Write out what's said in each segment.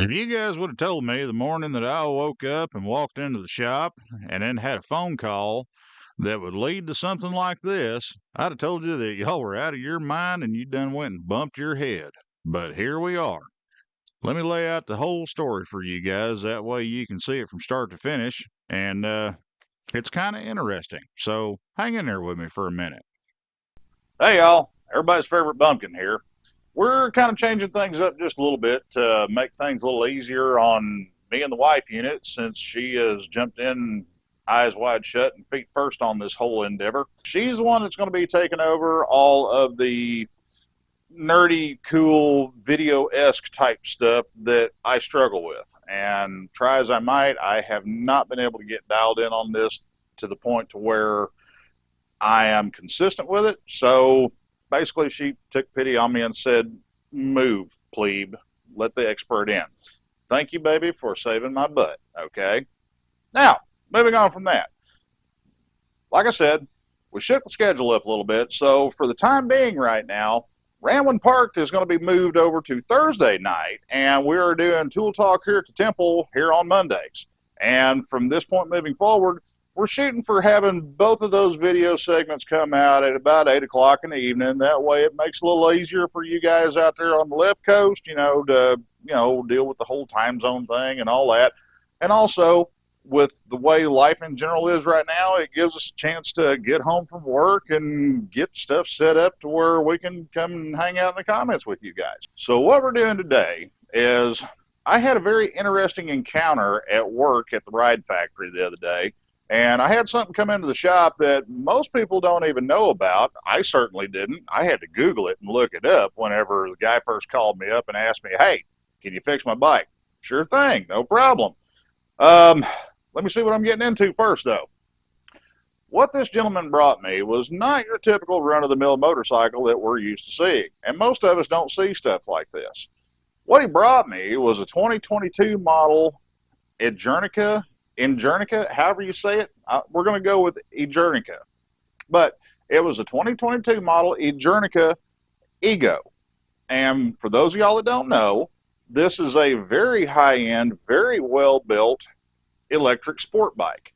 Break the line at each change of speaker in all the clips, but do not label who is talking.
If you guys would have told me the morning that I woke up and walked into the shop and then had a phone call that would lead to something like this, I'd have told you that y'all were out of your mind and you done went and bumped your head. But here we are. Let me lay out the whole story for you guys. That way you can see it from start to finish. And it's kind of interesting. So hang in there with me for a minute.
Hey y'all, everybody's favorite bumpkin here. We're kind of changing things up just a little bit to make things a little easier on me and the wife unit since she has jumped in eyes wide shut and feet first on this whole endeavor. She's the one that's going to be taking over all of the nerdy, cool, video-esque type stuff that I struggle with. And try as I might, I have not been able to get dialed in on this to the point to where I am consistent with it. So basically, she took pity on me and said, "Move, plebe. Let the expert in." Thank you, baby, for saving my butt. Okay. Now, moving on from that. Like I said, we shook the schedule up a little bit. So for the time being right now, Ramblin' Park is going to be moved over to Thursday night, and we are doing Tool Talk here at the Temple here on Mondays. And from this point moving forward, we're shooting for having both of those video segments come out at about 8 o'clock in the evening. That way it makes it a little easier for you guys out there on the left coast, to, deal with the whole time zone thing and all that. And also, with the way life in general is right now, it gives us a chance to get home from work and get stuff set up to where we can come and hang out in the comments with you guys. So what we're doing today is I had a very interesting encounter at work at the ride factory the other day. And I had something come into the shop that most people don't even know about. I certainly didn't. I had to Google it and look it up whenever the guy first called me up and asked me, "Hey, can you fix my bike?" Sure thing, no problem. Let me see what I'm getting into first, though. What this gentleman brought me was not your typical run-of-the-mill motorcycle that we're used to seeing. And most of us don't see stuff like this. What he brought me was a 2022 model Injernica, however you say it. We're going to go with Injernica. But it was a 2022 model Injernica Ego. And for those of y'all that don't know, this is a very high-end, very well-built electric sport bike.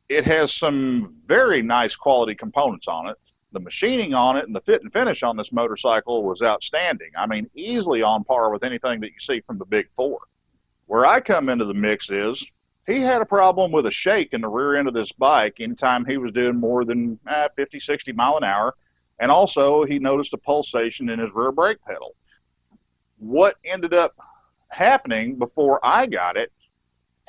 It has some very nice quality components on it. The machining on it and the fit and finish on this motorcycle was outstanding. I mean, easily on par with anything that you see from the Big Four. Where I come into the mix is he had a problem with a shake in the rear end of this bike anytime he was doing more than 50, 60 mile an hour. And also he noticed a pulsation in his rear brake pedal. What ended up happening before I got it,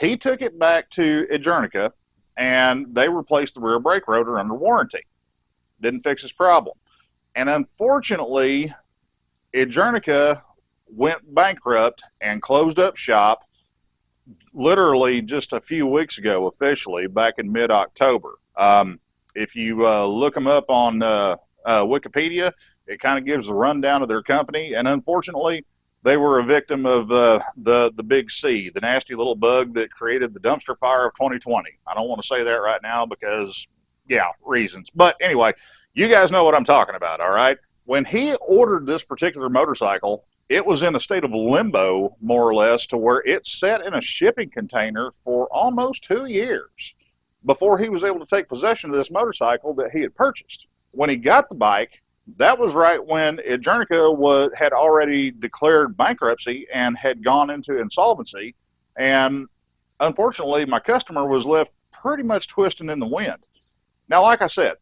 he took it back to Injernica and they replaced the rear brake rotor under warranty. Didn't fix his problem. And unfortunately, Injernica went bankrupt and closed up shop literally just a few weeks ago, officially, back in mid-October. If you look them up on Wikipedia, it kind of gives a rundown of their company. And unfortunately, they were a victim of the Big C, the nasty little bug that created the dumpster fire of 2020. I don't want to say that right now because, reasons. But anyway, you guys know what I'm talking about, all right? When he ordered this particular motorcycle, it was in a state of limbo, more or less, to where it sat in a shipping container for almost 2 years before he was able to take possession of this motorcycle that he had purchased. When he got the bike, that was right when Injernica had already declared bankruptcy and had gone into insolvency. And unfortunately, my customer was left pretty much twisting in the wind. Now, like I said,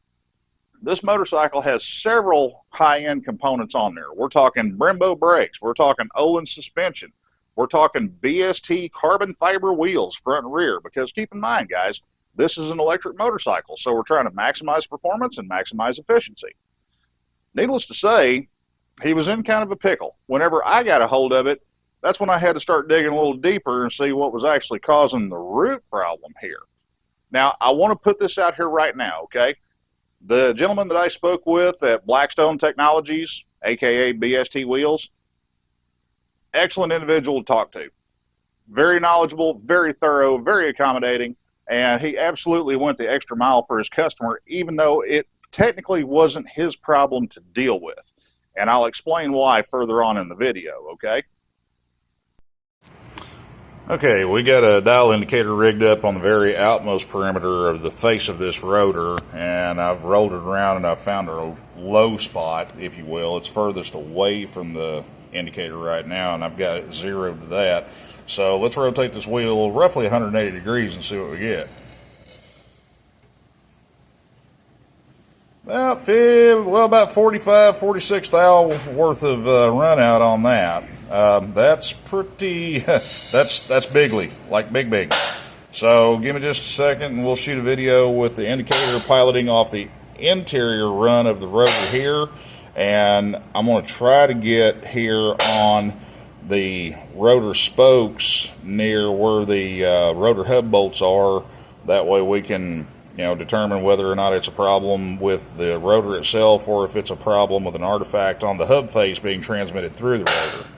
this motorcycle has several high-end components on there. We're talking Brembo brakes. We're talking Olin suspension. We're talking BST carbon fiber wheels, front and rear. Because keep in mind, guys, this is an electric motorcycle, so we're trying to maximize performance and maximize efficiency. Needless to say, he was in kind of a pickle. Whenever I got a hold of it, that's when I had to start digging a little deeper and see what was actually causing the root problem here. Now, I want to put this out here right now, okay? The gentleman that I spoke with at Blackstone Technologies, aka BST Wheels, excellent individual to talk to. Very knowledgeable, very thorough, very accommodating, and he absolutely went the extra mile for his customer, even though it technically wasn't his problem to deal with. And I'll explain why further on in the video, okay?
Okay, we got a dial indicator rigged up on the very outmost perimeter of the face of this rotor, and I've rolled it around and I've found a low spot, if you will. It's furthest away from the indicator right now, and I've got it zeroed to that. So let's rotate this wheel roughly 180 degrees and see what we get. About 45, 46 thou worth of run out on that. That's pretty, that's bigly, like big. So give me just a second and we'll shoot a video with the indicator piloting off the interior run of the rotor here. And I'm going to try to get here on the rotor spokes near where the rotor hub bolts are. That way we can determine whether or not it's a problem with the rotor itself or if it's a problem with an artifact on the hub face being transmitted through the rotor.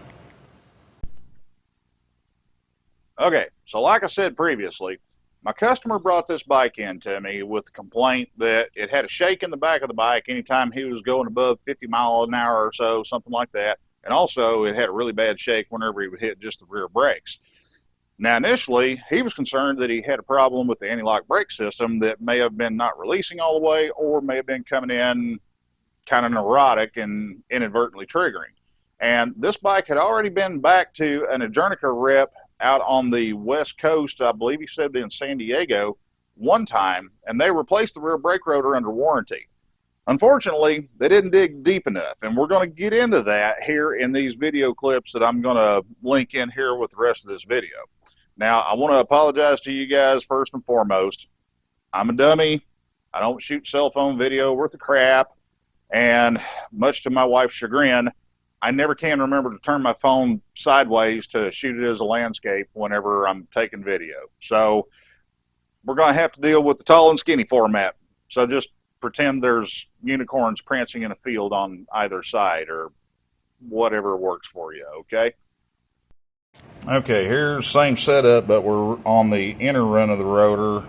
Okay, so like I said previously, my customer brought this bike in to me with the complaint that it had a shake in the back of the bike anytime he was going above 50 miles an hour or so, something like that. And also it had a really bad shake whenever he would hit just the rear brakes. Now, initially, he was concerned that he had a problem with the anti-lock brake system that may have been not releasing all the way or may have been coming in kind of neurotic and inadvertently triggering. And this bike had already been back to an Adjernica rep out on the West Coast, I believe he said in San Diego, one time, and they replaced the rear brake rotor under warranty. Unfortunately, they didn't dig deep enough, and we're going to get into that here in these video clips that I'm going to link in here with the rest of this video. Now, I want to apologize to you guys first and foremost. I'm a dummy. I don't shoot cell phone video worth of crap, and much to my wife's chagrin, I never can remember to turn my phone sideways to shoot it as a landscape whenever I'm taking video. So we're going to have to deal with the tall and skinny format. So just pretend there's unicorns prancing in a field on either side or whatever works for you, okay?
Okay, here's the same setup, but we're on the inner run of the rotor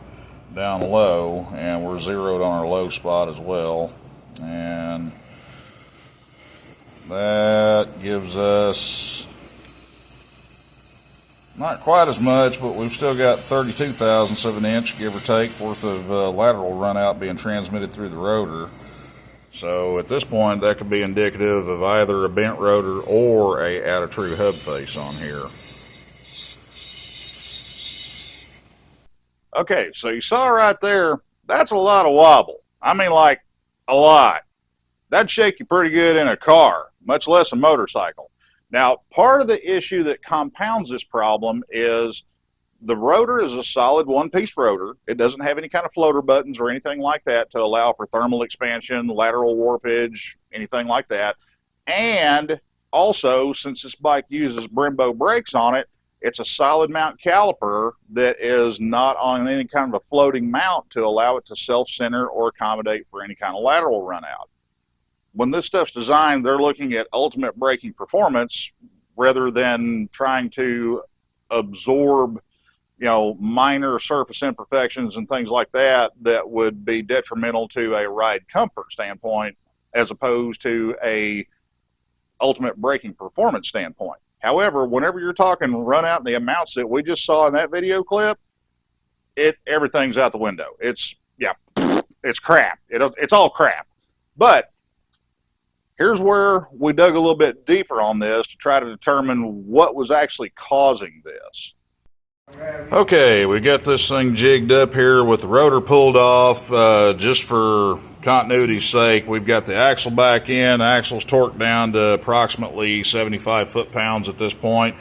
down low, and we're zeroed on our low spot as well. And that gives us not quite as much, but we've still got 32 thousandths of an inch, give or take, worth of lateral run out being transmitted through the rotor. So at this point, that could be indicative of either a bent rotor or a out of true hub face on here.
Okay, so you saw right there, that's a lot of wobble. I mean, like, a lot. That'd shake you pretty good in a car, much less a motorcycle. Now, part of the issue that compounds this problem is the rotor is a solid one-piece rotor. It doesn't have any kind of floater buttons or anything like that to allow for thermal expansion, lateral warpage, anything like that. And also, since this bike uses Brembo brakes on it, it's a solid mount caliper that is not on any kind of a floating mount to allow it to self-center or accommodate for any kind of lateral run out. When this stuff's designed, they're looking at ultimate braking performance rather than trying to absorb, minor surface imperfections and things like that that would be detrimental to a ride comfort standpoint as opposed to a ultimate braking performance standpoint. However, whenever you're talking run out and the amounts that we just saw in that video clip, everything's out the window. It's crap. It's all crap. But here's where we dug a little bit deeper on this to try to determine what was actually causing this.
Okay, we got this thing jigged up here with the rotor pulled off. Just for continuity's sake, we've got the axle back in. The axle's torqued down to approximately 75 foot-pounds at this point.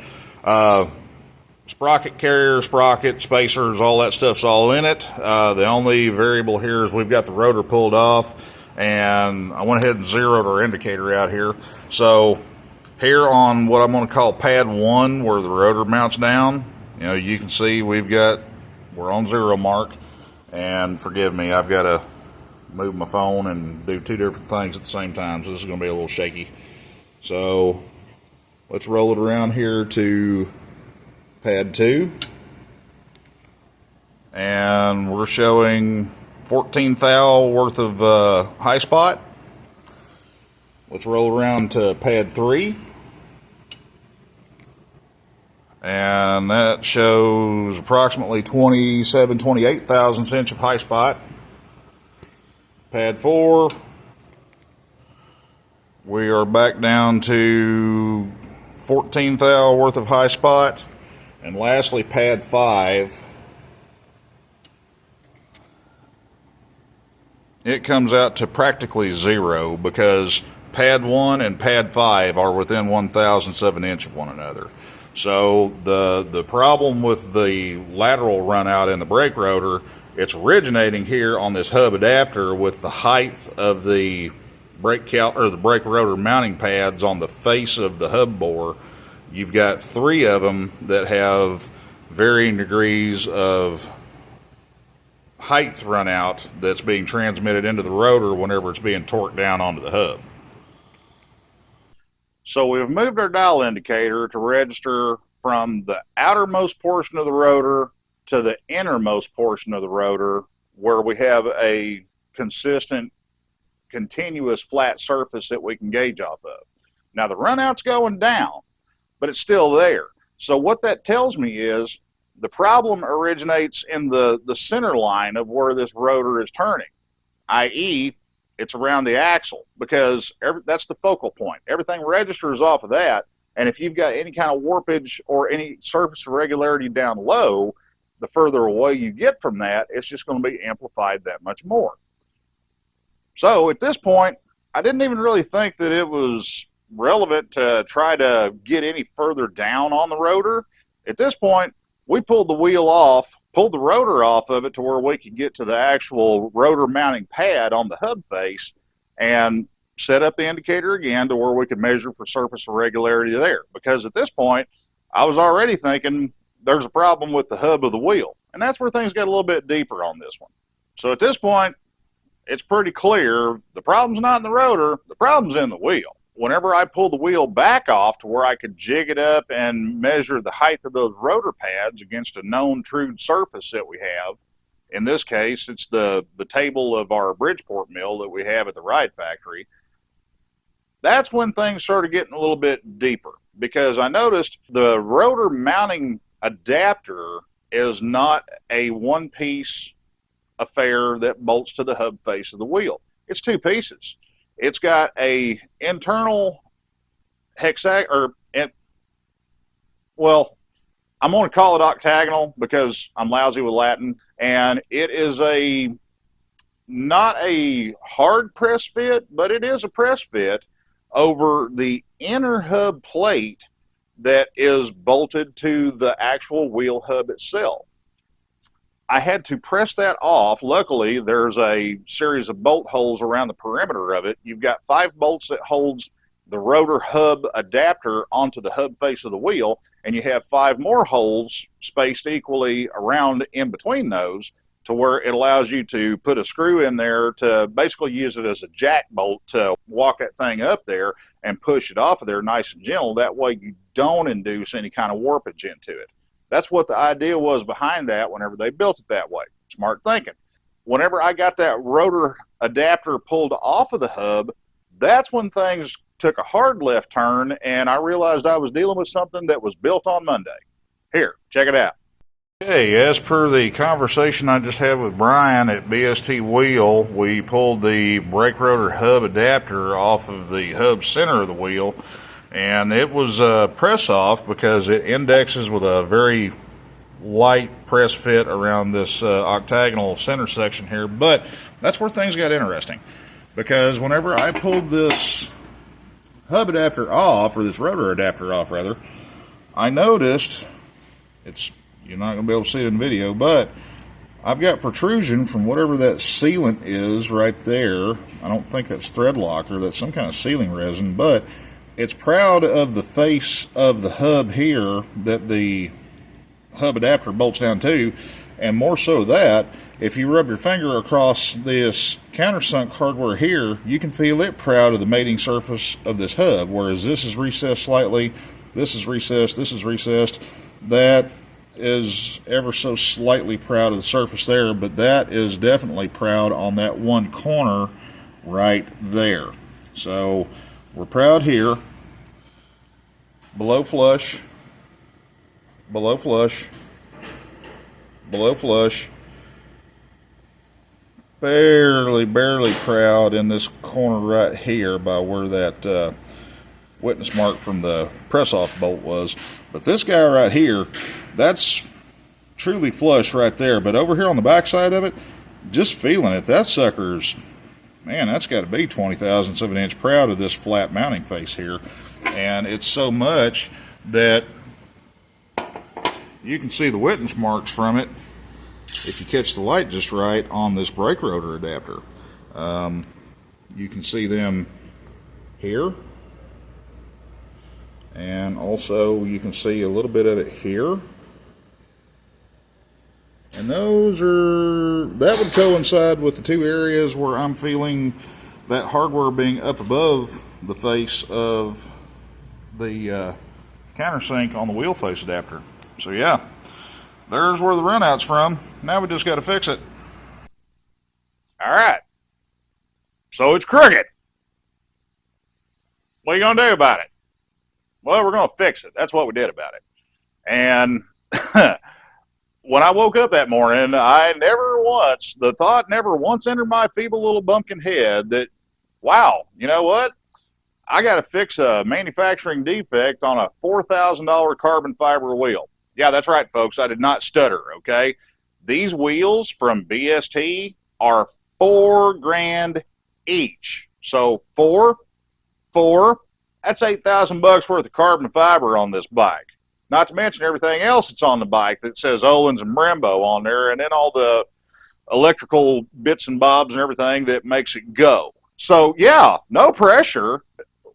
Sprocket carrier, sprocket, spacers, all that stuff's all in it. The only variable here is we've got the rotor pulled off, and I went ahead and zeroed our indicator out here. So here on what I'm going to call pad 1, where the rotor mounts down, you can see we're on 0 mark, and forgive me, I've got to move my phone and do two different things at the same time, so this is going to be a little shaky. So let's roll it around here to pad 2, and we're showing 14 thou worth of high spot. Let's roll around to pad 3.
and that shows approximately 28 thousandths inch of high spot. Pad 4, we are back down to 14 thou worth of high spot. And lastly, pad 5, it comes out to practically 0 because pad 1 and pad 5 are within 1,000ths of an inch of one another. So the problem with the lateral run out in the brake rotor, it's originating here on this hub adapter with the height of the brake rotor mounting pads on the face of the hub bore. You've got 3 of them that have varying degrees of height run out that's being transmitted into the rotor whenever it's being torqued down onto the hub. So we've moved our dial indicator to register from the outermost portion of the rotor to the innermost portion of the rotor, where we have a consistent, continuous flat surface that we can gauge off of. Now the run out's going down, but it's still there. So what that tells me is the problem originates in the center line of where this rotor is turning, i.e., it's around the axle, because that's the focal point. Everything registers off of that, and if you've got any kind of warpage or any surface irregularity down low, the further away you get from that, it's just going to be amplified that much more. So at this point, I didn't even really think that it was relevant to try to get any further down on the rotor. At this point, we pulled the wheel off, pulled the rotor off of it to where we could get to the actual rotor mounting pad on the hub face and set up the indicator again to where we could measure for surface irregularity there. Because at this point, I was already thinking there's a problem with the hub of the wheel. And that's where things got a little bit deeper on this one. So at this point, it's pretty clear the problem's not in the rotor, the problem's in the wheel. Whenever I pull the wheel back off to where I could jig it up and measure the height of those rotor pads against a known true surface that we have, in this case, it's the table of our Bridgeport mill that we have at the ride factory, that's when things started getting a little bit deeper, because I noticed the rotor mounting adapter is not a one-piece affair that bolts to the hub face of the wheel. It's 2 pieces. It's got a internal well, I'm going to call it octagonal because I'm lousy with Latin, and it is not a hard press fit, but it is a press fit over the inner hub plate that is bolted to the actual wheel hub itself. I had to press that off. Luckily, there's a series of bolt holes around the perimeter of it. You've got 5 bolts that holds the rotor hub adapter onto the hub face of the wheel, and you have 5 more holes spaced equally around in between those to where it allows you to put a screw in there to basically use it as a jack bolt to walk that thing up there and push it off of there nice and gentle. That way you don't induce any kind of warpage into it. That's what the idea was behind that whenever they built it that way. Smart thinking. Whenever I got that rotor adapter pulled off of the hub, that's when things took a hard left turn, and I realized I was dealing with something that was built on Monday. Here, check it out. Okay, as per the conversation I just had with Brian at BST Wheel, we pulled the brake rotor hub adapter off of the hub center of the wheel, and it was press off because it indexes with a very light press fit around this octagonal center section here. But that's where things got interesting, because whenever I pulled this hub adapter off, or this rotor adapter off rather, I noticed, you're not going to be able to see it in video, but I've got protrusion from whatever that sealant is right there. I don't think that's thread locker, that's some kind of sealing resin, but it's proud of the face of the hub here that the hub adapter bolts down to, and more so that, if you rub your finger across this countersunk hardware here, you can feel it proud of the mating surface of this hub, whereas this is recessed slightly, this is recessed, this is recessed. That is ever so slightly proud of the surface there, but that is definitely proud on that one corner right there. So we're proud here, below flush, below flush, below flush, barely proud in this corner right here by where that witness mark from the press-off bolt was. But this guy right here, that's truly flush right there. But over here on the back side of it, just feeling it, that sucker's, man, that's got to be 20 thousandths of an inch proud of this flat mounting face here. And it's so much that you can see the witness marks from it if you catch the light just right on this brake rotor adapter. You can see them here, and also you can see a little bit of it here. And that would coincide with the two areas where I'm feeling that hardware being up above the face of the countersink on the wheel face adapter. So yeah, there's where the runout's from. Now we just got to fix it. All right. So it's crooked. What are you going to do about it? Well, we're going to fix it. That's what we did about it. And when I woke up that morning, the thought never once entered my feeble little bumpkin head that, wow, you know what? I got to fix a manufacturing defect on a $4,000 carbon fiber wheel. Yeah, that's right, folks. I did not stutter, okay? These wheels from BST are $4,000 each. So four, that's $8,000 worth of carbon fiber on this bike. Not to mention everything else that's on the bike that says Ohlins and Brembo on there, and then all the electrical bits and bobs and everything that makes it go. So yeah, no pressure.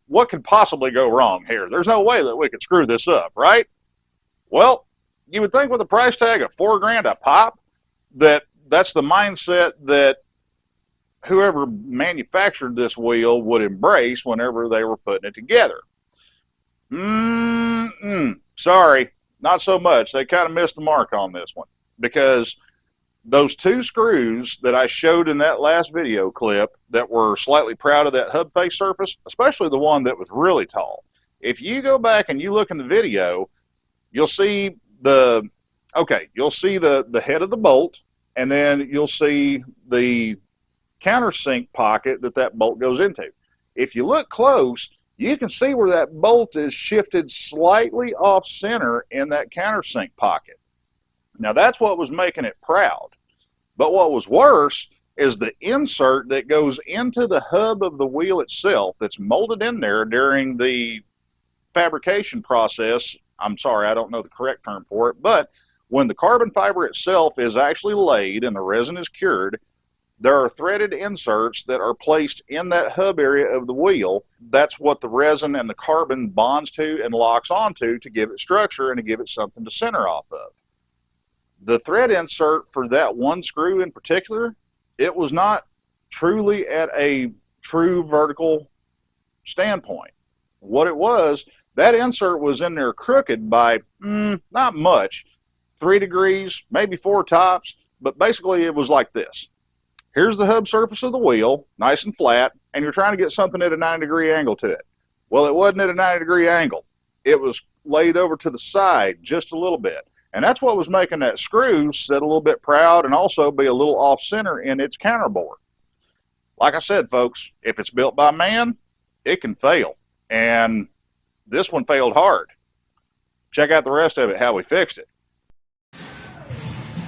What could possibly go wrong here? There's no way that we could screw this up, right? Well, you would think with a price tag of $4,000 a pop, that's the mindset that whoever manufactured this wheel would embrace whenever they were putting it together. Sorry, not so much. They kind of missed the mark on this one, because those two screws that I showed in that last video clip that were slightly proud of that hub face surface, especially the one that was really tall, if you go back and you look in the video, you'll see the head of the bolt, and then you'll see the countersink pocket that bolt goes into. If you look close, you can see where that bolt is shifted slightly off center in that countersink pocket. Now that's what was making it proud. But what was worse is the insert that goes into the hub of the wheel itself that's molded in there during the fabrication process. I'm sorry, I don't know the correct term for it, but when the carbon fiber itself is actually laid and the resin is cured, there are threaded inserts that are placed in that hub area of the wheel. That's what the resin and the carbon bonds to and locks onto to give it structure and to give it something to center off of. The thread insert for that one screw in particular, it was not truly at a true vertical standpoint. What it was, that insert was in there crooked by not much, 3 degrees, maybe 4 tops, but basically it was like this. Here's the hub surface of the wheel, nice and flat, and you're trying to get something at a 90-degree angle to it. Well, it wasn't at a 90-degree angle. It was laid over to the side just a little bit. And that's what was making that screw sit a little bit proud and also be a little off-center in its counterbore. Like I said, folks, if it's built by man, it can fail. And this one failed hard. Check out the rest of it, how we fixed it.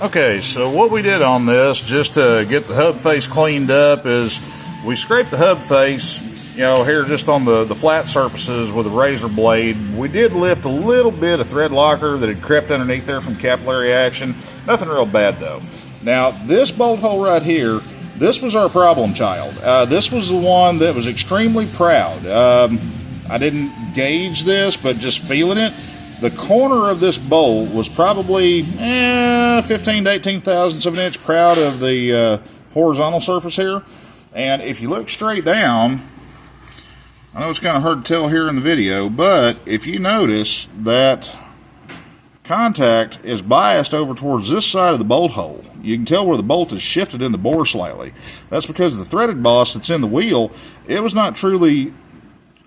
Okay, so what we did on this, just to get the hub face cleaned up, is we scraped the hub face, here just on the flat surfaces with a razor blade. We did lift a little bit of thread locker that had crept underneath there from capillary action. Nothing real bad though. Now, this bolt hole right here, this was our problem child. This was the one that was extremely proud. I didn't gauge this, but just feeling it, the corner of this bolt was probably 15 to 18 thousandths of an inch proud of the horizontal surface here. And if you look straight down, I know it's kind of hard to tell here in the video, but if you notice that contact is biased over towards this side of the bolt hole, you can tell where the bolt is shifted in the bore slightly. That's because the threaded boss that's in the wheel, it was not truly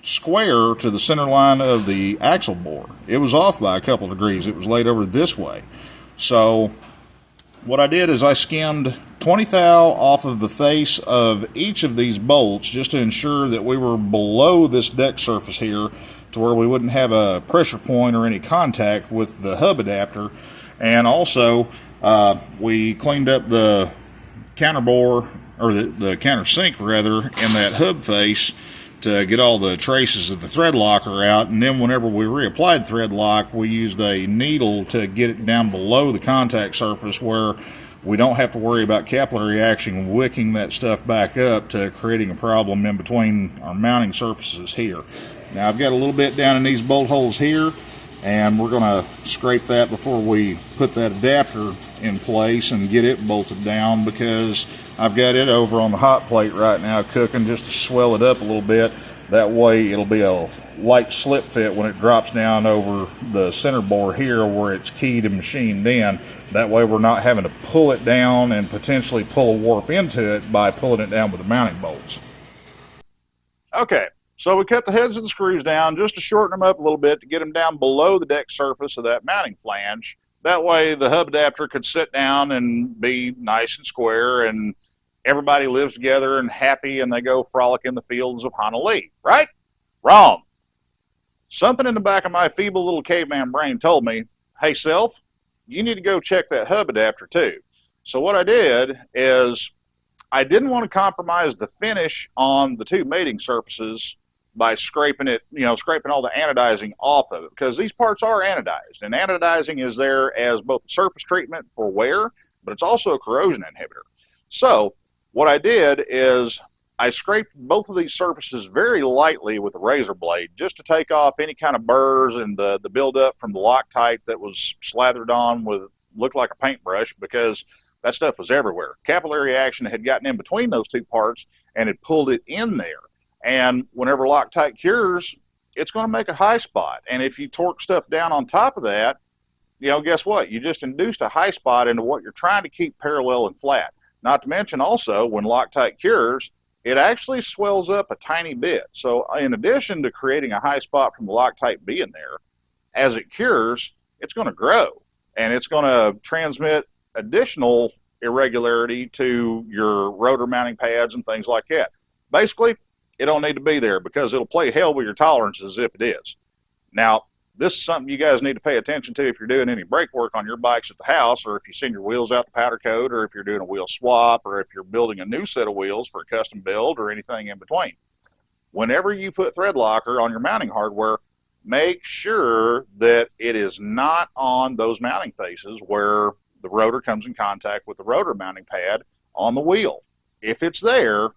square to the center line of the axle bore. It was off by a couple of degrees. It was laid over this way. So what I did is I skimmed 20 thou off of the face of each of these bolts just to ensure that we were below this deck surface here to where we wouldn't have a pressure point or any contact with the hub adapter. And also we cleaned up the counter bore, or the countersink rather, in that hub face to get all the traces of the thread locker out. And then whenever we reapplied thread lock, we used a needle to get it down below the contact surface where we don't have to worry about capillary action wicking that stuff back up to creating a problem in between our mounting surfaces here. Now I've got a little bit down in these bolt holes here, and we're going to scrape that before we put that adapter in place and get it bolted down, because I've got it over on the hot plate right now cooking just to swell it up a little bit. That way it'll be a light slip fit when it drops down over the center bore here where it's keyed and machined in. That way we're not having to pull it down and potentially pull a warp into it by pulling it down with the mounting bolts. Okay, so we cut the heads of the screws down just to shorten them up a little bit to get them down below the deck surface of that mounting flange. That way the hub adapter could sit down and be nice and square, and everybody lives together and happy, and they go frolic in the fields of Honolulu, right? Wrong. Something in the back of my feeble little caveman brain told me, hey, self, you need to go check that hub adapter too. So what I did is I didn't want to compromise the finish on the two mating surfaces by scraping it, scraping all the anodizing off of it, because these parts are anodized, and anodizing is there as both a surface treatment for wear, but it's also a corrosion inhibitor. So what I did is I scraped both of these surfaces very lightly with a razor blade just to take off any kind of burrs and the buildup from the Loctite that was slathered on with, looked like a paintbrush, because that stuff was everywhere. Capillary action had gotten in between those two parts and had pulled it in there. And whenever Loctite cures, it's going to make a high spot. And if you torque stuff down on top of that, guess what? You just induced a high spot into what you're trying to keep parallel and flat. Not to mention also, when Loctite cures, it actually swells up a tiny bit. So in addition to creating a high spot from the Loctite being there, as it cures, it's going to grow. And it's going to transmit additional irregularity to your rotor mounting pads and things like that. Basically, it don't need to be there because it'll play hell with your tolerances if it is. Now, this is something you guys need to pay attention to if you're doing any brake work on your bikes at the house, or if you send your wheels out to powder coat, or if you're doing a wheel swap, or if you're building a new set of wheels for a custom build, or anything in between. Whenever you put thread locker on your mounting hardware, make sure that it is not on those mounting faces where the rotor comes in contact with the rotor mounting pad on the wheel. If it's there,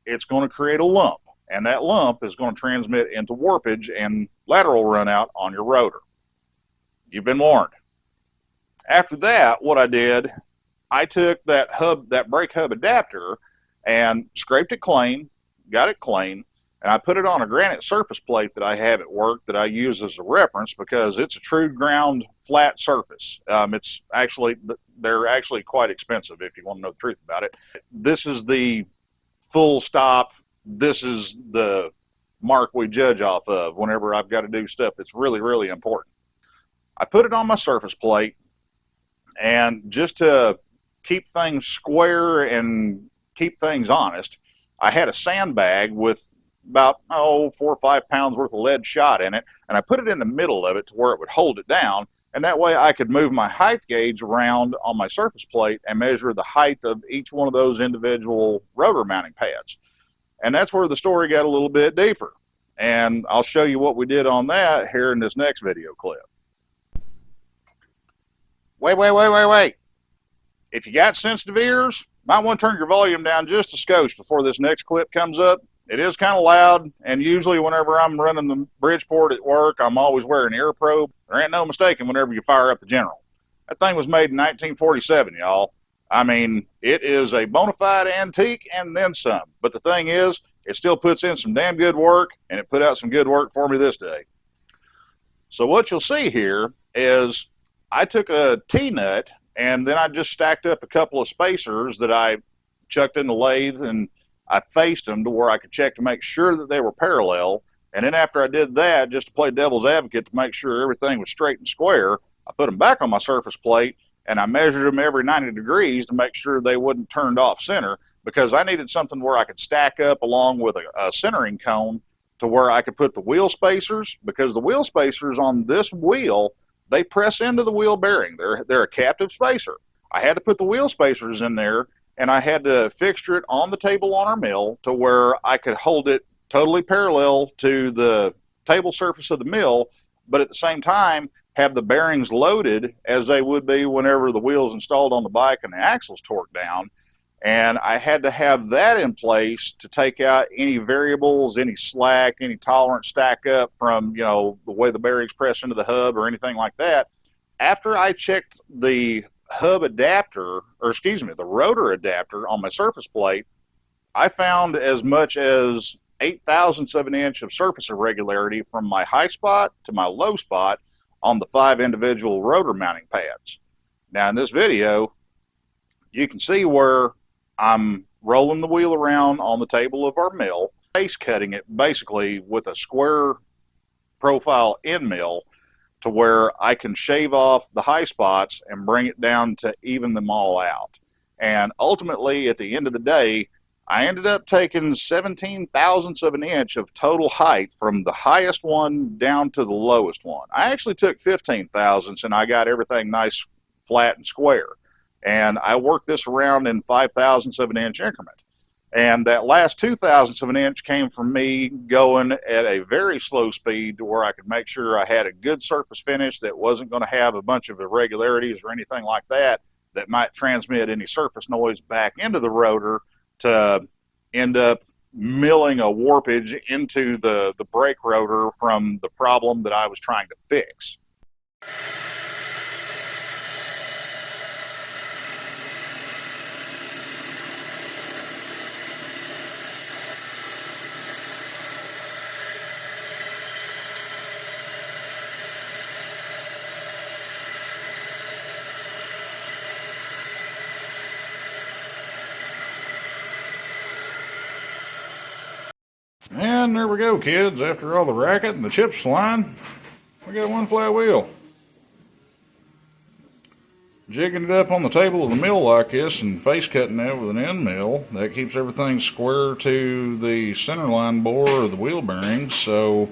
it's going to create a lump, and that lump is going to transmit into warpage and lateral runout on your rotor. You've been warned. After that, what I did, I took that brake hub adapter and scraped it clean, got it clean, and I put it on a granite surface plate that I have at work that I use as a reference because it's a true ground flat surface. They're actually quite expensive if you want to know the truth about it. This is the full stop. This is the mark we judge off of whenever I've got to do stuff that's really, really important. I put it on my surface plate, and just to keep things square and keep things honest, I had a sandbag with about 4 or 5 pounds worth of lead shot in it, and I put it in the middle of it to where it would hold it down, and that way I could move my height gauge around on my surface plate and measure the height of each one of those individual rotor mounting pads. And that's where the story got a little bit deeper. And I'll show you what we did on that here in this next video clip. Wait. If you got sensitive ears, might want to turn your volume down just a skosh before this next clip comes up. It is kind of loud, and usually whenever I'm running the Bridgeport at work, I'm always wearing ear probe. There ain't no mistaking whenever you fire up the General. That thing was made in 1947, y'all. I mean, it is a bona fide antique and then some. But the thing is, it still puts in some damn good work, and it put out some good work for me this day. So what you'll see here is I took a T-nut, and then I just stacked up a couple of spacers that I chucked in the lathe, and I faced them to where I could check to make sure that they were parallel. And then after I did that, just to play devil's advocate to make sure everything was straight and square, I put them back on my surface plate and I measured them every 90 degrees to make sure they wouldn't turned off center, because I needed something where I could stack up along with a centering cone to where I could put the wheel spacers, because the wheel spacers on this wheel, they press into the wheel bearing. They're a captive spacer. I had to put the wheel spacers in there, and I had to fixture it on the table on our mill to where I could hold it totally parallel to the table surface of the mill, but at the same time have the bearings loaded as they would be whenever the wheels installed on the bike and the axles torqued down. And I had to have that in place to take out any variables, any slack, any tolerance stack up from, the way the bearings press into the hub or anything like that. After I checked the hub adapter, or excuse me, the rotor adapter on my surface plate, I found as much as 0.08 of an inch of surface irregularity from my high spot to my low spot on the 5 individual rotor mounting pads. Now in this video, you can see where I'm rolling the wheel around on the table of our mill, base cutting it basically with a square profile end mill to where I can shave off the high spots and bring it down to even them all out. And ultimately, at the end of the day, I ended up taking 0.17 of an inch of total height from the highest one down to the lowest one. I actually took 15 thousandths and I got everything nice, flat, and square. And I worked this around in 0.05 of an inch increment. And that last 0.02 of an inch came from me going at a very slow speed to where I could make sure I had a good surface finish that wasn't going to have a bunch of irregularities or anything like that that might transmit any surface noise back into the rotor to end up milling a warpage into the brake rotor from the problem that I was trying to fix.
And there we go, kids. After all the racket and the chips flying, we got one flat wheel. Jigging it up on the table of the mill like this and face cutting that with an end mill, that keeps everything square to the center line bore of the wheel bearings. So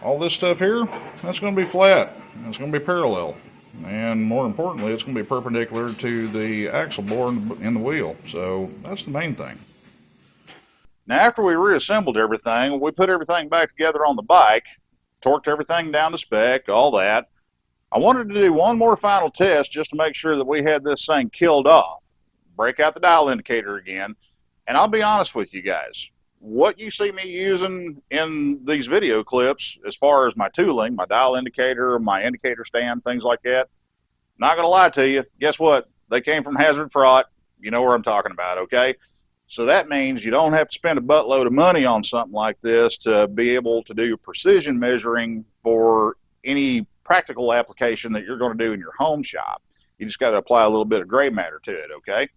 all this stuff here, that's going to be flat. It's going to be parallel. And more importantly, it's going to be perpendicular to the axle bore in the wheel. So that's the main thing.
Now, after we reassembled everything, we put everything back together on the bike, torqued everything down to spec, all that. I wanted to do one more final test just to make sure that we had this thing killed off. Break out the dial indicator again, and I'll be honest with you guys. What you see me using in these video clips, as far as my tooling, my dial indicator, my indicator stand, things like that, not going to lie to you, guess what? They came from Hazard Fraught. You know where I'm talking about, okay? So that means you don't have to spend a buttload of money on something like this to be able to do precision measuring for any practical application that you're going to do in your home shop. You just got to apply a little bit of gray matter to it, okay?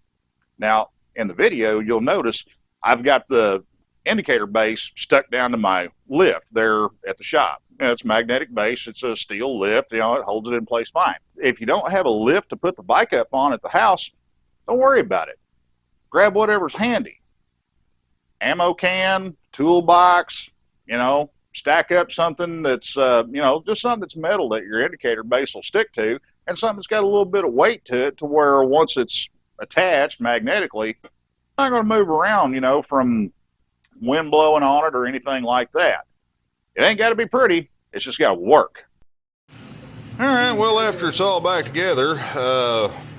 Now, in the video, you'll notice I've got the indicator base stuck down to my lift there at the shop. It's magnetic base. It's a steel lift. It holds it in place fine. If you don't have a lift to put the bike up on at the house, don't worry about it. Grab whatever's handy. Ammo can, toolbox, stack up something that's, just something that's metal that your indicator base will stick to, and something that's got a little bit of weight to it to where once it's attached magnetically, it's not going to move around, from wind blowing on it or anything like that. It ain't got to be pretty. It's just got to work.
All right, well, after it's all back together,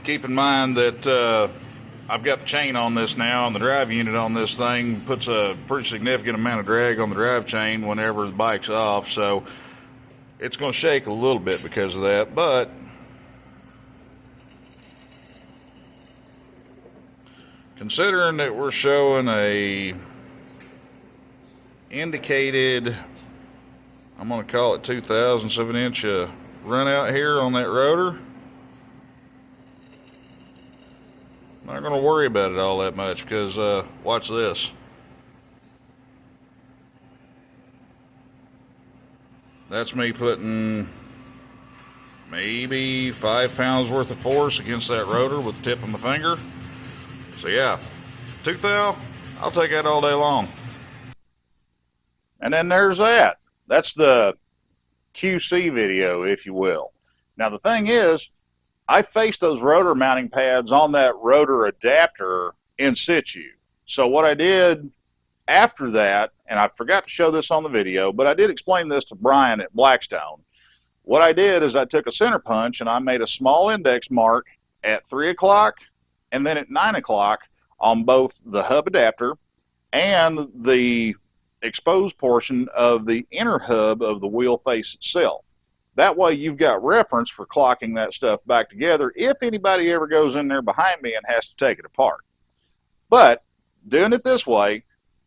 keep in mind that I've got the chain on this now, and the drive unit on this thing puts a pretty significant amount of drag on the drive chain whenever the bike's off, so it's going to shake a little bit because of that. But considering that we're showing a indicated, I'm going to call it 0.02 of an inch run out here on that rotor, not going to worry about it all that much because watch this. That's me putting maybe 5 pounds worth of force against that rotor with the tip of my finger. So yeah, tooth thou, I'll take that all day long.
And then there's that. That's the QC video, if you will. Now the thing is, I faced those rotor mounting pads on that rotor adapter in situ. So what I did after that, and I forgot to show this on the video, but I did explain this to Brian at Blackstone. What I did is I took a center punch and I made a small index mark at 3 o'clock and then at 9 o'clock on both the hub adapter and the exposed portion of the inner hub of the wheel face itself. That way you've got reference for clocking that stuff back together if anybody ever goes in there behind me and has to take it apart. But doing it this way,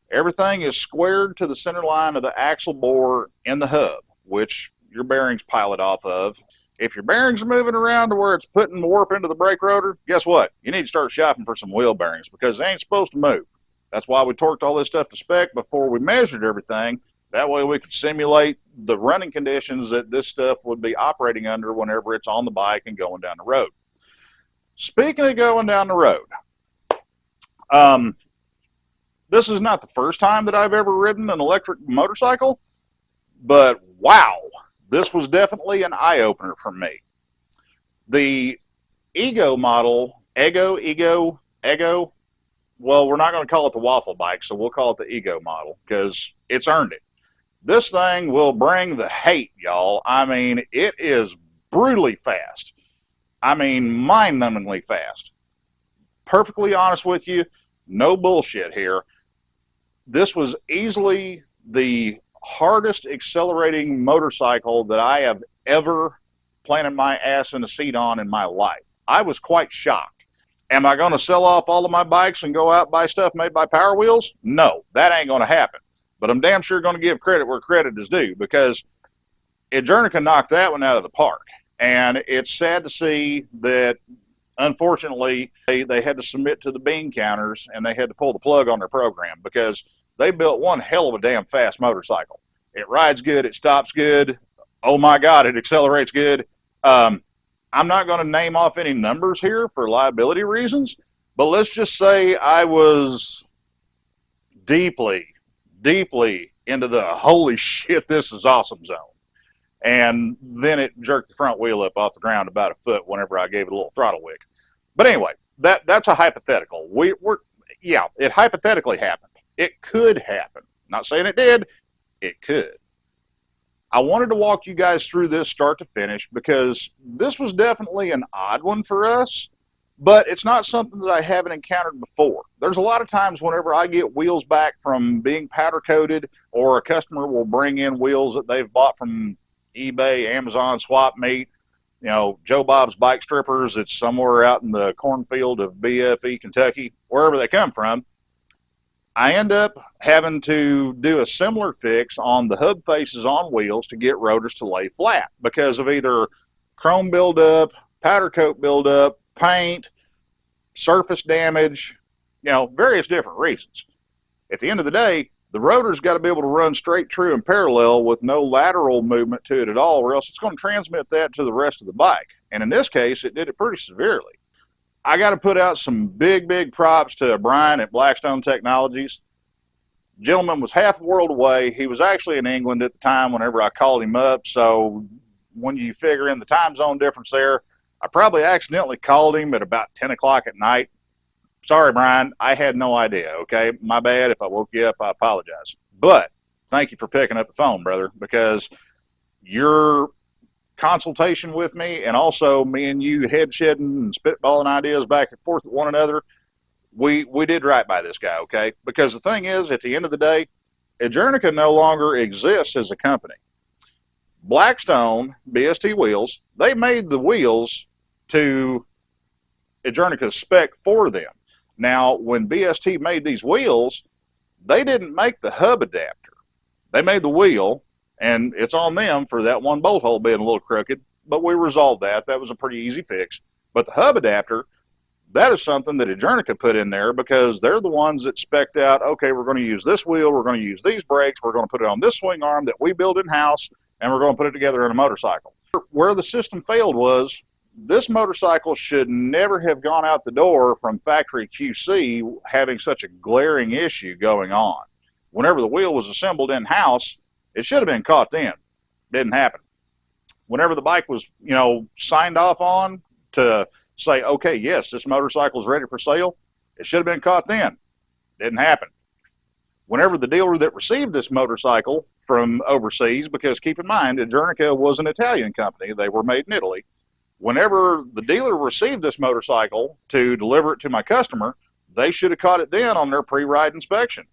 everything is squared to the center line of the axle bore in the hub, which your bearings pilot off of. If your bearings are moving around to where it's putting warp into the brake rotor, guess what? You need to start shopping for some wheel bearings because they ain't supposed to move. That's why we torqued all this stuff to spec before we measured everything. That way we could simulate the running conditions that this stuff would be operating under whenever it's on the bike and going down the road. Speaking of going down the road, this is not the first time that I've ever ridden an electric motorcycle, but wow, this was definitely an eye-opener for me. The Ego model, Ego, well, we're not going to call it the waffle bike, so we'll call it the Ego model because it's earned it. This thing will bring the hate, y'all. I mean, it is brutally fast. I mean, mind-numbingly fast. Perfectly honest with you, no bullshit here. This was easily the hardest accelerating motorcycle that I have ever planted my ass in a seat on in my life. I was quite shocked. Am I going to sell off all of my bikes and go out and buy stuff made by Power Wheels? No, that ain't going to happen. But I'm damn sure going to give credit where credit is due because Adjernica knocked that one out of the park. And it's sad to see that, unfortunately, they had to submit to the bean counters and they had to pull the plug on their program because they built one hell of a damn fast motorcycle. It rides good. It stops good. Oh, my God, it accelerates good. I'm not going to name off any numbers here for liability reasons, but let's just say I was deeply into the holy shit, this is awesome zone. And then it jerked the front wheel up off the ground about a foot whenever I gave it a little throttle wick. But anyway, that's a hypothetical. Yeah, it hypothetically happened. It could happen. Not saying it did. It could. I wanted to walk you guys through this start to finish because this was definitely an odd one for us, but it's not something that I haven't encountered before. There's a lot of times whenever I get wheels back from being powder coated or a customer will bring in wheels that they've bought from eBay, Amazon, Swap Meet, you know, Joe Bob's Bike Strippers, it's somewhere out in the cornfield of BFE, Kentucky, wherever they come from. I end up having to do a similar fix on the hub faces on wheels to get rotors to lay flat because of either chrome buildup, powder coat buildup, paint, surface damage, you know, various different reasons. At the end of the day, the rotor's got to be able to run straight, true, and parallel with no lateral movement to it at all, or else it's going to transmit that to the rest of the bike. And in this case, it did it pretty severely. I got to put out some big props to Brian at Blackstone Technologies. Gentleman was half the world away. He was actually in England at the time whenever I called him up. So when you figure in the time zone difference there, I probably accidentally called him at about 10 o'clock at night. Sorry, Brian, I had no idea, okay? My bad. If I woke you up, I apologize. But thank you for picking up the phone, brother, because your consultation with me and also me and you head shedding and spitballing ideas back and forth with one another, we did right by this guy, okay? Because the thing is, at the end of the day, Adjernica no longer exists as a company. Blackstone, BST Wheels, they made the wheels to Adjernica's spec for them. Now, when BST made these wheels, they didn't make the hub adapter. They made the wheel, and it's on them for that one bolt hole being a little crooked, but we resolved that. That was a pretty easy fix. But the hub adapter, that is something that Adjernica put in there because they're the ones that spec'd out, okay, we're going to use this wheel, we're going to use these brakes, we're going to put it on this swing arm that we build in-house, and we're going to put it together in a motorcycle. Where the system failed was this motorcycle should never have gone out the door from factory QC having such a glaring issue going on. Whenever the wheel was assembled in-house, it should have been caught then. Didn't happen. Whenever the bike was, signed off on to say, okay, yes, this motorcycle is ready for sale, it should have been caught then. Didn't happen. Whenever the dealer that received this motorcycle from overseas, because keep in mind, Agurnica was an Italian company, they were made in Italy. Whenever the dealer received this motorcycle to deliver it to my customer, they should have caught it then on their pre-ride inspection.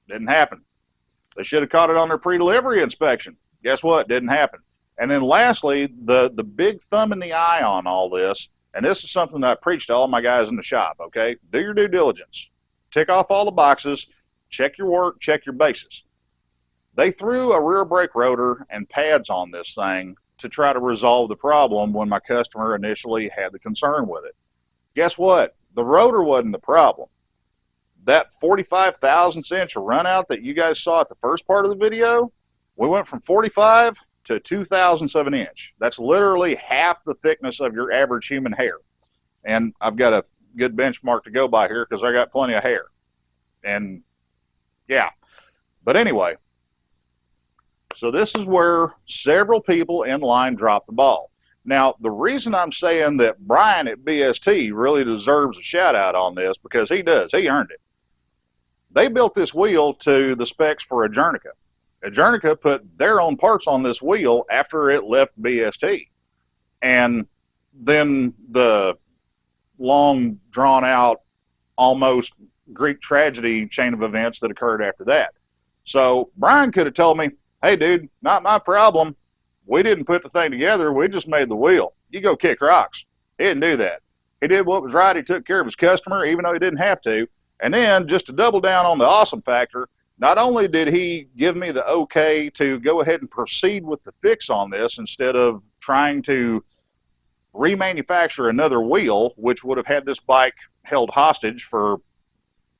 Didn't happen. They should have caught it on their pre-delivery inspection. Guess what? Didn't happen. And then lastly, the big thumb in the eye on all this, and this is something that I preach to all my guys in the shop, okay? Do your due diligence. Tick off all the boxes, check your work, check your bases. They threw a rear brake rotor and pads on this thing to try to resolve the problem when my customer initially had the concern with it. Guess what? The rotor wasn't the problem. That 45 thousandths inch run out that you guys saw at the first part of the video, we went from 45 to 2 thousandths of an inch. That's literally half the thickness of your average human hair. And I've got a good benchmark to go by here because I got plenty of hair. And yeah, but anyway, so this is where several people in line dropped the ball. Now, the reason I'm saying that Brian at BST really deserves a shout out on this, because he does, he earned it. They built this wheel to the specs for Agurnica. Agurnica put their own parts on this wheel after it left BST. And then the long drawn out, almost Greek tragedy chain of events that occurred after that. So Brian could have told me, hey dude, not my problem. We didn't put the thing together, we just made the wheel. You go kick rocks. He didn't do that. He did what was right, he took care of his customer, even though he didn't have to. And then, just to double down on the awesome factor, not only did he give me the okay to go ahead and proceed with the fix on this instead of trying to remanufacture another wheel, which would have had this bike held hostage for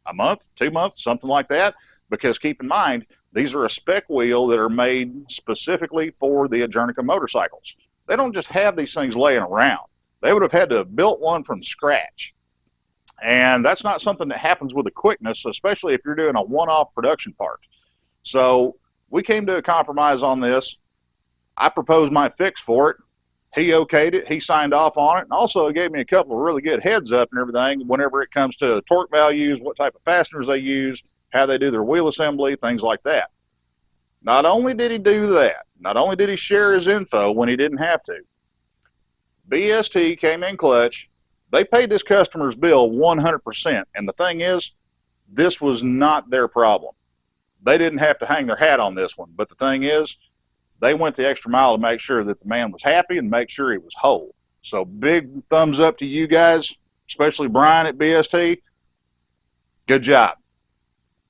a month, 2 months, something like that, because keep in mind, these are a spec wheel that are made specifically for the Agurnica motorcycles. They don't just have these things laying around. They would have had to have built one from scratch. And that's not something that happens with a quickness, especially if you're doing a one-off production part. So we came to a compromise on this. I proposed my fix for it. He okayed it. He signed off on it. And also gave me a couple of really good heads up and everything whenever it comes to torque values, what type of fasteners they use, how they do their wheel assembly, things like that. Not only did he do that, not only did he share his info when he didn't have to, BST came in clutch. They paid this customer's bill 100%. And the thing is, this was not their problem. They didn't have to hang their hat on this one. But the thing is, they went the extra mile to make sure that the man was happy and make sure he was whole. So big thumbs up to you guys, especially Brian at BST. Good job.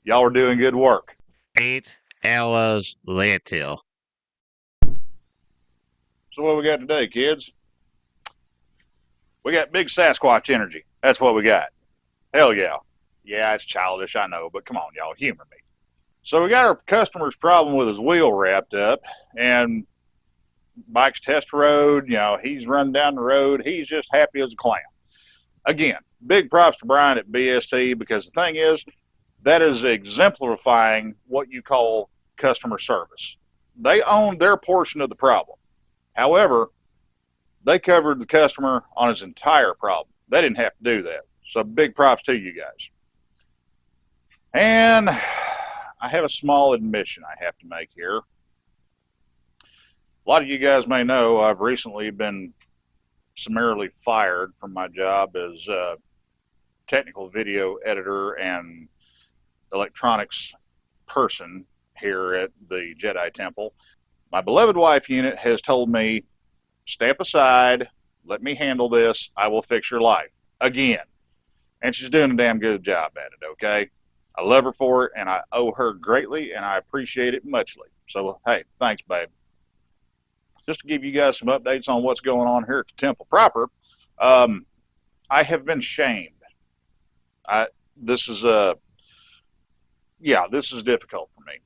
Y'all are doing good work.
8 hours later.
So what we got today, kids? We got big Sasquatch energy. That's what we got. Hell yeah. Yeah, it's childish, I know, but come on, y'all, humor me. So we got our customer's problem with his wheel wrapped up, and bike's test road, he's running down the road. He's just happy as a clam. Again, big props to Brian at BST, because the thing is, that is exemplifying what you call customer service. They own their portion of the problem. However, they covered the customer on his entire problem. They didn't have to do that. So big props to you guys. And I have a small admission I have to make here. A lot of you guys may know I've recently been summarily fired from my job as a technical video editor and electronics person here at the Jedi Temple. My beloved wife unit has told me, step aside, let me handle this, I will fix your life. Again. And she's doing a damn good job at it, okay? I love her for it, and I owe her greatly, and I appreciate it muchly. So, hey, thanks, babe. Just to give you guys some updates on what's going on here at the temple proper, I have been shamed. This is difficult for me.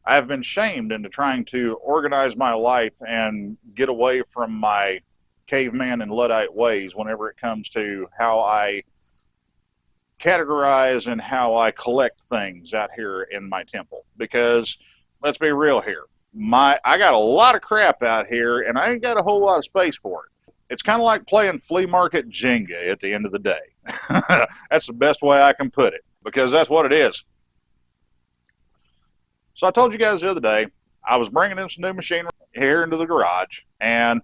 I have been shamed into trying to organize my life and get away from my caveman and Luddite ways whenever it comes to how I categorize and how I collect things out here in my temple. Because let's be real here, I got a lot of crap out here and I ain't got a whole lot of space for it. It's kind of like playing flea market Jenga at the end of the day. That's the best way I can put it, because that's what it is. So I told you guys the other day, I was bringing in some new machinery here into the garage, and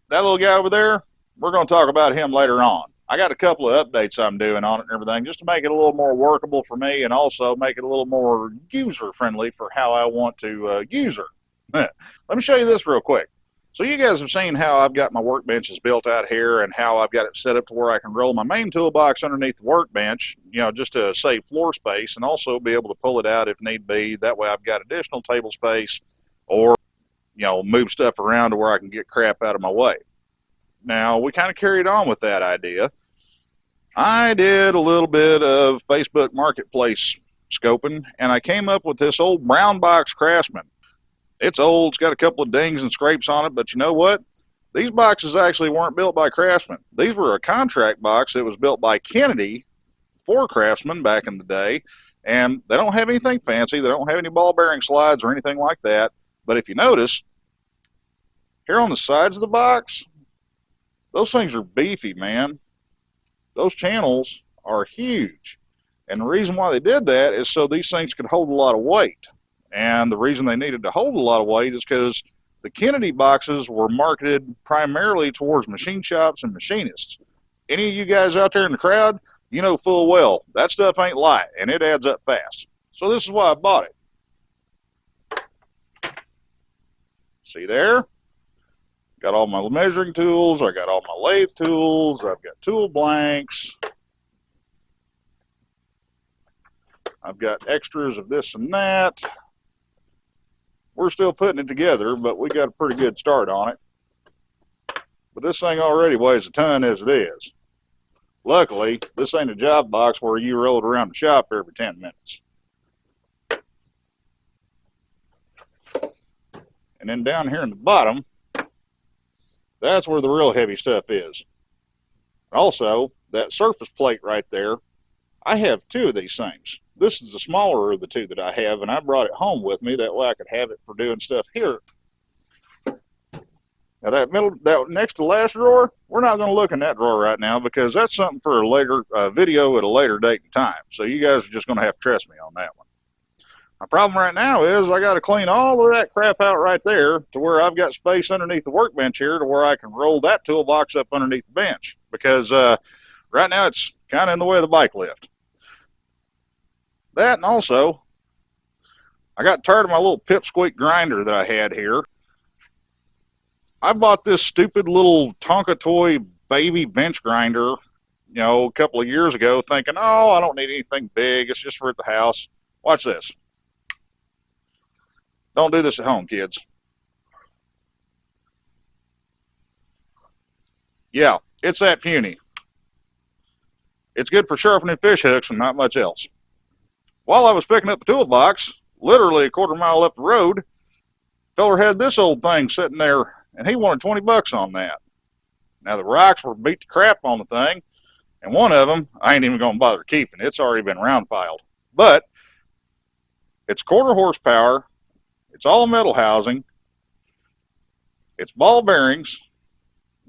that little guy over there, we're going to talk about him later on. I got a couple of updates I'm doing on it and everything, just to make it a little more workable for me and also make it a little more user-friendly for how I want to use her. Let me show you this real quick. So you guys have seen how I've got my workbenches built out here and how I've got it set up to where I can roll my main toolbox underneath the workbench, just to save floor space and also be able to pull it out if need be. That way I've got additional table space, or, move stuff around to where I can get crap out of my way. Now, we kind of carried on with that idea. I did a little bit of Facebook Marketplace scoping, and I came up with this old brown box Craftsman. It's old, it's got a couple of dings and scrapes on it, but you know what? These boxes actually weren't built by Craftsman. These were a contract box that was built by Kennedy for Craftsman back in the day, and they don't have anything fancy. They don't have any ball bearing slides or anything like that, but if you notice, here on the sides of the box, those things are beefy, man. Those channels are huge, and the reason why they did that is so these things could hold a lot of weight. And the reason they needed to hold a lot of weight is because the Kennedy boxes were marketed primarily towards machine shops and machinists. Any of you guys out there in the crowd, you know full well that stuff ain't light and it adds up fast. So this is why I bought it. See there? Got all my measuring tools, I got all my lathe tools, I've got tool blanks, I've got extras of this and that. We're still putting it together, but we got a pretty good start on it. But this thing already weighs a ton as it is. Luckily, this ain't a job box where you roll it around the shop every 10 minutes. And then down here in the bottom, that's where the real heavy stuff is. Also, that surface plate right there, I have two of these things. This is the smaller of the two that I have, and I brought it home with me. That way I could have it for doing stuff here. Now that next to last drawer, we're not going to look in that drawer right now because that's something for a later video at a later date and time. So you guys are just going to have to trust me on that one. My problem right now is I got to clean all of that crap out right there to where I've got space underneath the workbench here to where I can roll that toolbox up underneath the bench, because right now it's kind of in the way of the bike lift. That, and also, I got tired of my little pipsqueak grinder that I had here. I bought this stupid little Tonka toy baby bench grinder, a couple of years ago, thinking, oh, I don't need anything big. It's just for at the house. Watch this. Don't do this at home, kids. Yeah, it's that puny. It's good for sharpening fish hooks and not much else. While I was picking up the toolbox, literally a quarter-mile up the road, feller had this old thing sitting there, and he wanted 20 bucks on that. Now, the rocks were beat to crap on the thing, and one of them I ain't even going to bother keeping. It's already been round piled. But it's quarter horsepower, it's all metal housing, it's ball bearings.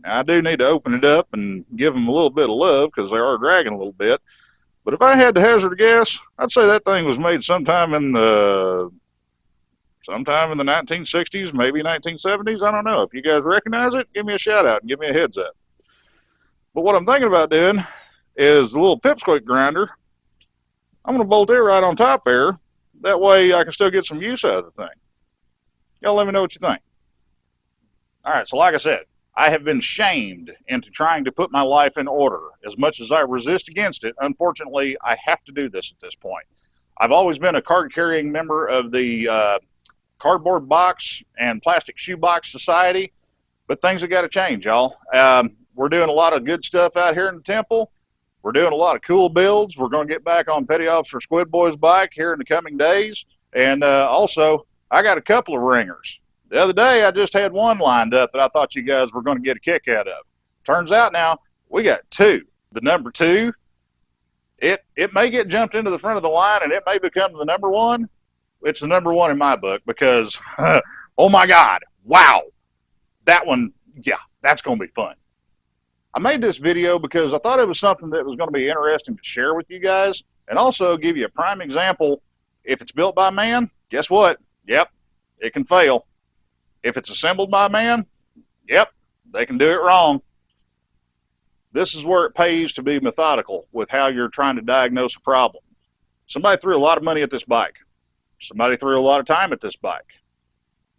Now, I do need to open it up and give them a little bit of love because they are dragging a little bit. But if I had to hazard a guess, I'd say that thing was made sometime in the 1960s, maybe 1970s. I don't know. If you guys recognize it, give me a shout out and give me a heads up. But what I'm thinking about doing is the little pipsqueak grinder. I'm going to bolt it right on top there. That way I can still get some use out of the thing. Y'all let me know what you think. All right, so like I said, I have been shamed into trying to put my life in order. As much as I resist against it, unfortunately, I have to do this at this point. I've always been a card-carrying member of the Cardboard Box and Plastic Shoebox Society, but things have got to change, y'all. We're doing a lot of good stuff out here in the temple. We're doing a lot of cool builds. We're going to get back on Petty Officer Squid Boy's bike here in the coming days. And also, I got a couple of ringers. The other day, I just had one lined up that I thought you guys were going to get a kick out of. Turns out now, we got two. The number two, it may get jumped into the front of the line and it may become the number one. It's the number one in my book because, oh my God, wow. That one, yeah, that's going to be fun. I made this video because I thought it was something that was going to be interesting to share with you guys and also give you a prime example. If it's built by man, guess what? Yep, it can fail. If it's assembled by man, yep, they can do it wrong. This is where it pays to be methodical with how you're trying to diagnose a problem. Somebody threw a lot of money at this bike. Somebody threw a lot of time at this bike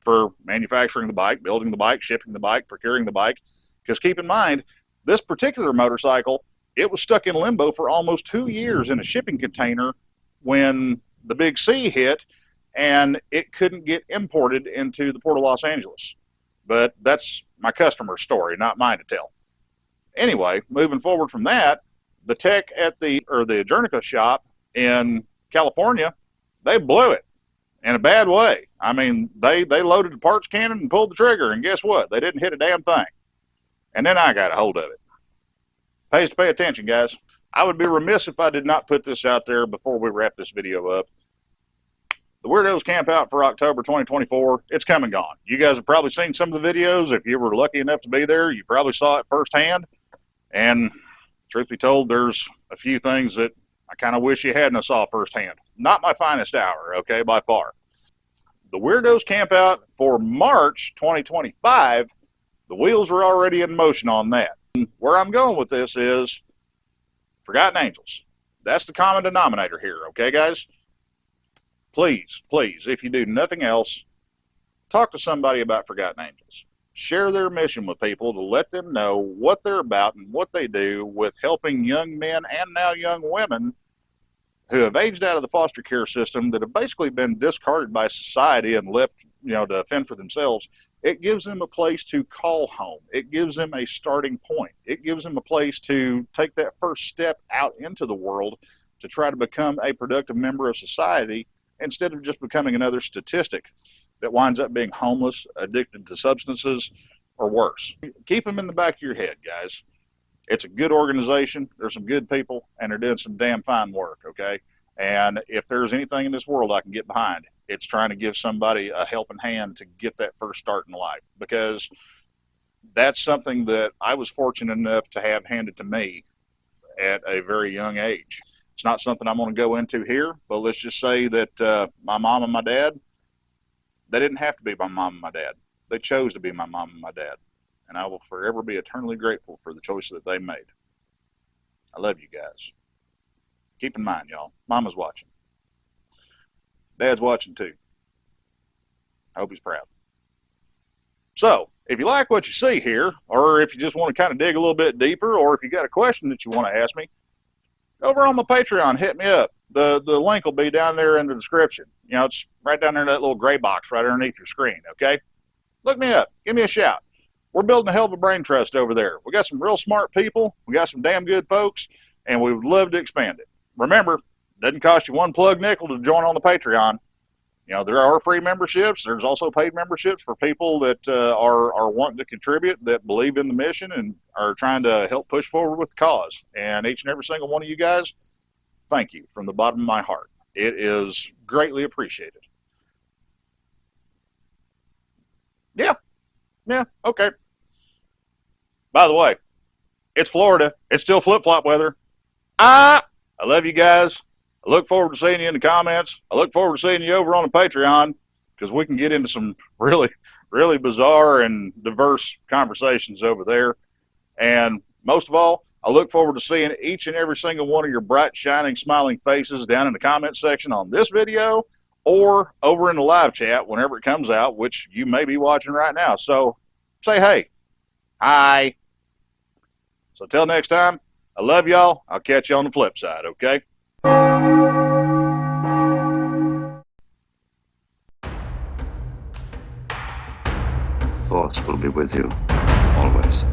for manufacturing the bike, building the bike, shipping the bike, procuring the bike. Because keep in mind, this particular motorcycle, it was stuck in limbo for almost 2 years in a shipping container when the big C hit and it couldn't get imported into the Port of Los Angeles. But that's my customer's story, not mine to tell. Anyway, moving forward from that, the tech at the Jernica shop in California, they blew it in a bad way. I mean, they loaded the parts cannon and pulled the trigger, and guess what? They didn't hit a damn thing. And then I got a hold of it. Pays to pay attention, guys. I would be remiss if I did not put this out there before we wrap this video up. The Weirdos Camp Out for October 2024, it's come and gone. You guys have probably seen some of the videos. If you were lucky enough to be there, you probably saw it firsthand. And truth be told, there's a few things that I kind of wish you hadn't saw firsthand. Not my finest hour, okay, by far. The Weirdos Camp Out for March 2025, the wheels are already in motion on that. Where I'm going with this is Forgotten Angels. That's the common denominator here, okay, guys? Please, please, if you do nothing else, talk to somebody about Forgotten Angels. Share their mission with people to let them know what they're about and what they do with helping young men and now young women who have aged out of the foster care system that have basically been discarded by society and left, to fend for themselves. It gives them a place to call home. It gives them a starting point. It gives them a place to take that first step out into the world to try to become a productive member of society instead of just becoming another statistic that winds up being homeless, addicted to substances, or worse. Keep them in the back of your head, guys. It's a good organization. There's some good people, and they're doing some damn fine work, okay? And if there's anything in this world I can get behind, it's trying to give somebody a helping hand to get that first start in life, because that's something that I was fortunate enough to have handed to me at a very young age. It's not something I'm going to go into here, but let's just say that my mom and my dad, they didn't have to be my mom and my dad. They chose to be my mom and my dad. And I will forever be eternally grateful for the choice that they made. I love you guys. Keep in mind, y'all, Mama's watching. Dad's watching too. I hope he's proud. So, if you like what you see here, or if you just want to kind of dig a little bit deeper, or if you got a question that you want to ask me, over on my Patreon, hit me up. The link will be down there in the description. It's right down there in that little gray box right underneath your screen, okay? Look me up. Give me a shout. We're building a hell of a brain trust over there. We got some real smart people. We got some damn good folks, and we would love to expand it. Remember, it doesn't cost you one plug nickel to join on the Patreon. There are free memberships. There's also paid memberships for people that are wanting to contribute, that believe in the mission and are trying to help push forward with the cause. And each and every single one of you guys, thank you from the bottom of my heart. It is greatly appreciated. Yeah, okay. By the way, it's Florida. It's still flip-flop weather. I love you guys. I look forward to seeing you in the comments. I look forward to seeing you over on the Patreon, because we can get into some really, really bizarre and diverse conversations over there. And most of all, I look forward to seeing each and every single one of your bright, shining, smiling faces down in the comment section on this video or over in the live chat whenever it comes out, which you may be watching right now. So say hey. Hi. So till next time, I love y'all. I'll catch you on the flip side, okay?
Force will be with you, always.